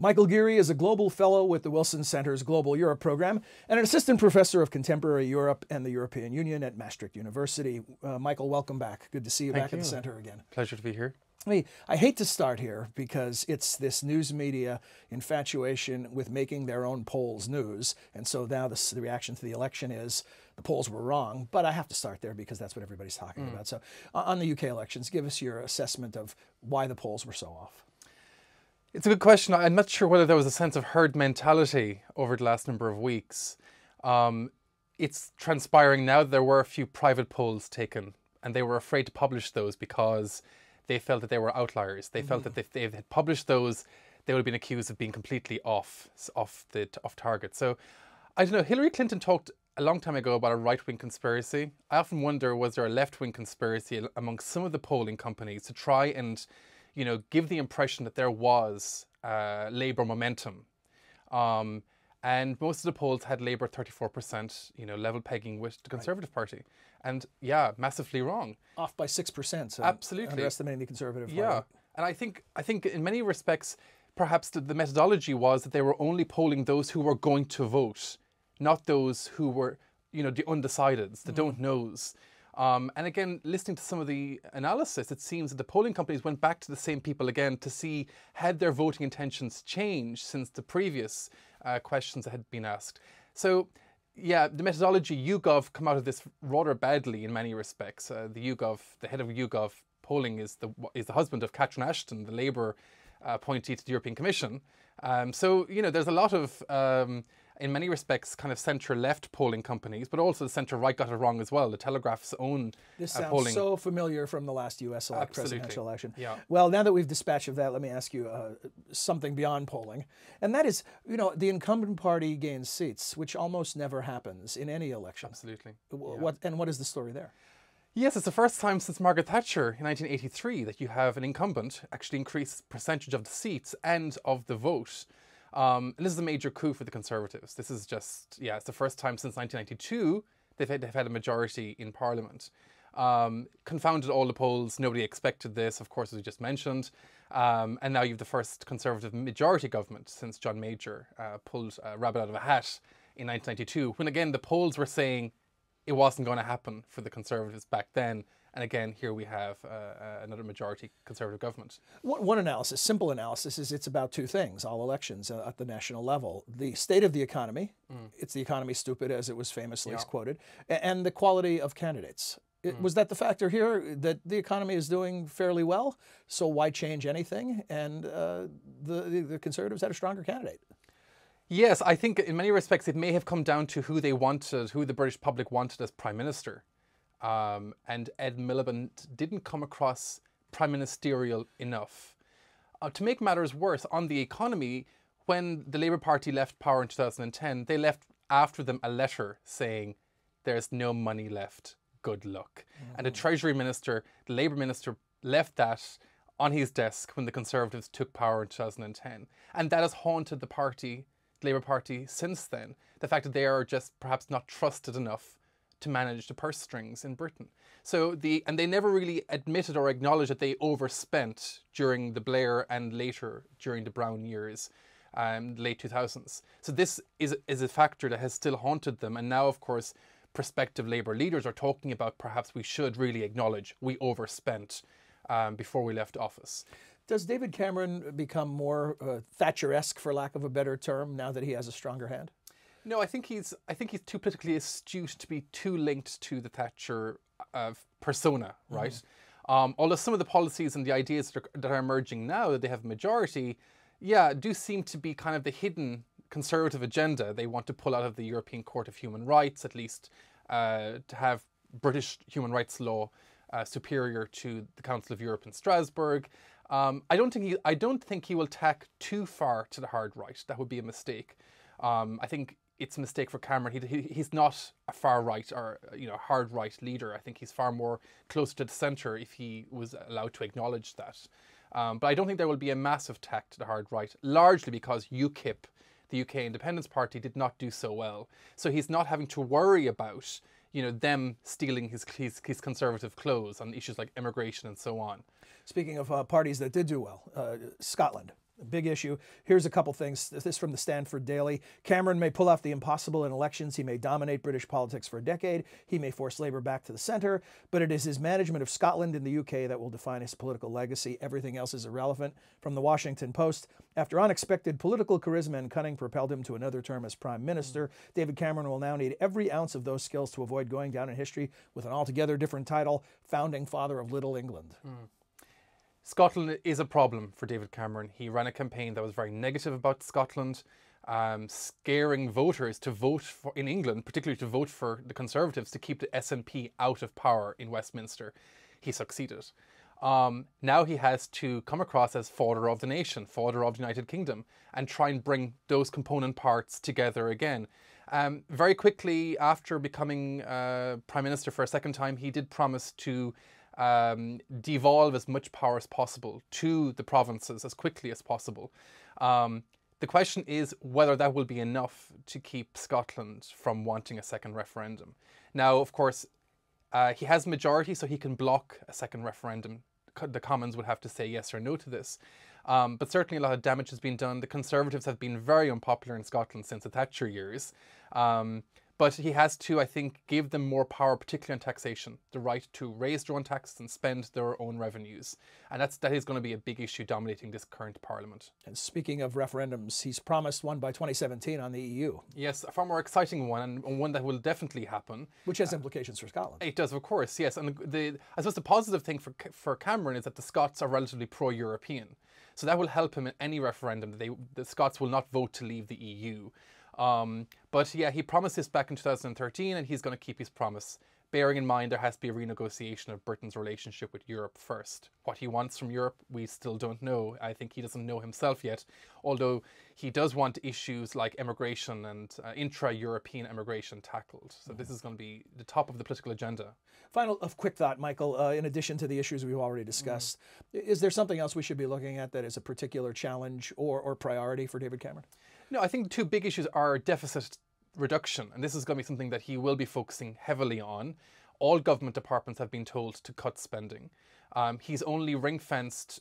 Michael Geary is a Global Fellow with the Wilson Center's Global Europe program and an Assistant Professor of Contemporary Europe and the European Union at Maastricht University. Michael, welcome back. Good to see you back at the Center again. Pleasure to be here. I hate to start here because it's this news media infatuation with making their own polls news. And so now the reaction to the election is the polls were wrong. But I have to start there because that's what everybody's talking about. So on the UK elections, give us your assessment of why the polls were so off. It's a good question. I'm not sure whether there was a sense of herd mentality over the last number of weeks. It's transpiring now that there were a few private polls taken and they were afraid to publish those because they felt that they were outliers. They felt that if they had published those, they would have been accused of being completely off target. So I don't know. Hillary Clinton talked a long time ago about a right-wing conspiracy. I often wonder, was there a left-wing conspiracy among some of the polling companies to try and, you know, give the impression that there was Labour momentum. And most of the polls had Labour 34%, you know, level pegging with the Conservative Party. And yeah, massively wrong. Off by 6%. So absolutely. Underestimating the Conservative Party. Yeah. And I think in many respects, perhaps the methodology was that they were only polling those who were going to vote, not those who were, you know, the undecideds, the don't knows. And again, listening to some of the analysis, it seems that the polling companies went back to the same people again to see had their voting intentions changed since the previous questions that had been asked. So, yeah, the methodology, YouGov, come out of this rather badly in many respects. The head of YouGov polling is the husband of Catherine Ashton, the Labour appointee to the European Commission. So, you know, there's a lot of in many respects, kind of centre-left polling companies, but also the centre-right got it wrong as well. The Telegraph's own This sounds polling. so familiar from the last U.S. presidential election. Yeah. Well, now that we've dispatched of that, let me ask you something beyond polling. And that is, you know, the incumbent party gains seats, which almost never happens in any election. Absolutely. What is the story there? Yes, it's the first time since Margaret Thatcher in 1983 that you have an incumbent actually increase percentage of the seats and of the vote. And this is a major coup for the Conservatives. This is just, yeah, it's the first time since 1992 they've had a majority in Parliament. Confounded all the polls. Nobody expected this, of course, as we just mentioned. And now you have the first Conservative majority government since John Major pulled a rabbit out of a hat in 1992, when again the polls were saying it wasn't going to happen for the Conservatives back then. And again, here we have another majority Conservative government. One analysis, simple analysis, is it's about two things, all elections at the national level. The state of the economy, it's the economy stupid, as it was famously quoted, and the quality of candidates. Was that the factor here, that the economy is doing fairly well, so why change anything? And the Conservatives had a stronger candidate. Yes, I think in many respects it may have come down to who they wanted, who the British public wanted as Prime Minister. And Ed Miliband didn't come across prime ministerial enough. To make matters worse, on the economy, when the Labour Party left power in 2010, they left after them a letter saying, there's no money left, good luck. And the Treasury Minister, the Labour Minister, left that on his desk when the Conservatives took power in 2010. And that has haunted the party, the Labour Party, since then. The fact that they are just perhaps not trusted enough to manage the purse strings in Britain. So and they never really admitted or acknowledged that they overspent during the Blair and later during the Brown years, late 2000s. So this is a factor that has still haunted them. And now, of course, prospective Labour leaders are talking about perhaps we should really acknowledge we overspent before we left office. Does David Cameron become more Thatcher-esque, for lack of a better term, now that he has a stronger hand? No, I think he's too politically astute to be too linked to the Thatcher persona, right? Although some of the policies and the ideas that are emerging now that they have a majority, yeah, do seem to be kind of the hidden Conservative agenda. They want to pull out of the European Court of Human Rights, at least to have British human rights law superior to the Council of Europe in Strasbourg. I don't think he will tack too far to the hard right. That would be a mistake. I think it's a mistake for Cameron. He's not a far right or hard right leader. I think he's far more closer to the centre if he was allowed to acknowledge that. But I don't think there will be a massive tack to the hard right, largely because UKIP, the UK Independence Party, did not do so well. So he's not having to worry about them stealing his conservative clothes on issues like immigration and so on. Speaking of parties that did do well, Scotland. Big issue. Here's a couple things. This from the Stanford Daily. Cameron may pull off the impossible in elections. He may dominate British politics for a decade. He may force Labour back to the centre. But it is his management of Scotland and the UK that will define his political legacy. Everything else is irrelevant. From the Washington Post. After unexpected political charisma and cunning propelled him to another term as Prime Minister, David Cameron will now need every ounce of those skills to avoid going down in history with an altogether different title, Founding Father of Little England. Scotland is a problem for David Cameron. He ran a campaign that was very negative about Scotland, scaring voters to vote for, in England, particularly to vote for the Conservatives to keep the SNP out of power in Westminster. He succeeded. Now he has to come across as father of the nation, father of the United Kingdom, and try and bring those component parts together again. Very quickly after becoming Prime Minister for a second time, he did promise to devolve as much power as possible to the provinces as quickly as possible. The question is whether that will be enough to keep Scotland from wanting a second referendum. Now, of course, he has a majority, so he can block a second referendum. The Commons would have to say yes or no to this. But certainly a lot of damage has been done. The Conservatives have been very unpopular in Scotland since the Thatcher years. But he has to, I think, give them more power, particularly on taxation, the right to raise their own taxes and spend their own revenues. And that is going to be a big issue dominating this current parliament. And speaking of referendums, he's promised one by 2017 on the EU. Yes, a far more exciting one, and one that will definitely happen. Which has implications for Scotland. It does, of course, yes. And I suppose the positive thing for Cameron is that the Scots are relatively pro-European. So that will help him in any referendum. The Scots will not vote to leave the EU. But yeah, he promised this back in 2013 and he's going to keep his promise, bearing in mind there has to be a renegotiation of Britain's relationship with Europe first. What he wants from Europe, we still don't know. I think he doesn't know himself yet, although he does want issues like immigration and intra-European immigration tackled. So this is going to be the top of the political agenda. Final, quick thought, Michael, in addition to the issues we've already discussed, is there something else we should be looking at that is a particular challenge or priority for David Cameron? No, I think the two big issues are deficit reduction, and this is going to be something that he will be focusing heavily on. All government departments have been told to cut spending. He's only ring-fenced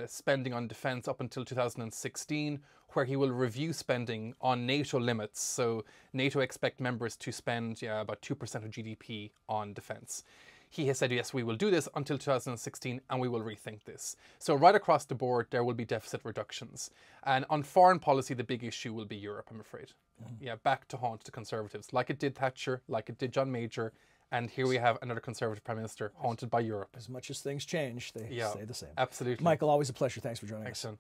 spending on defence up until 2016, where he will review spending on NATO limits. So NATO expect members to spend about 2% of GDP on defence. He has said, yes, we will do this until 2016 and we will rethink this. So right across the board, there will be deficit reductions. And on foreign policy, the big issue will be Europe, I'm afraid. Yeah, back to haunt the Conservatives, like it did Thatcher, like it did John Major. And here we have another Conservative Prime Minister haunted by Europe. As much as things change, they stay the same. Absolutely. Michael, always a pleasure. Thanks for joining us. Thanks, Sean.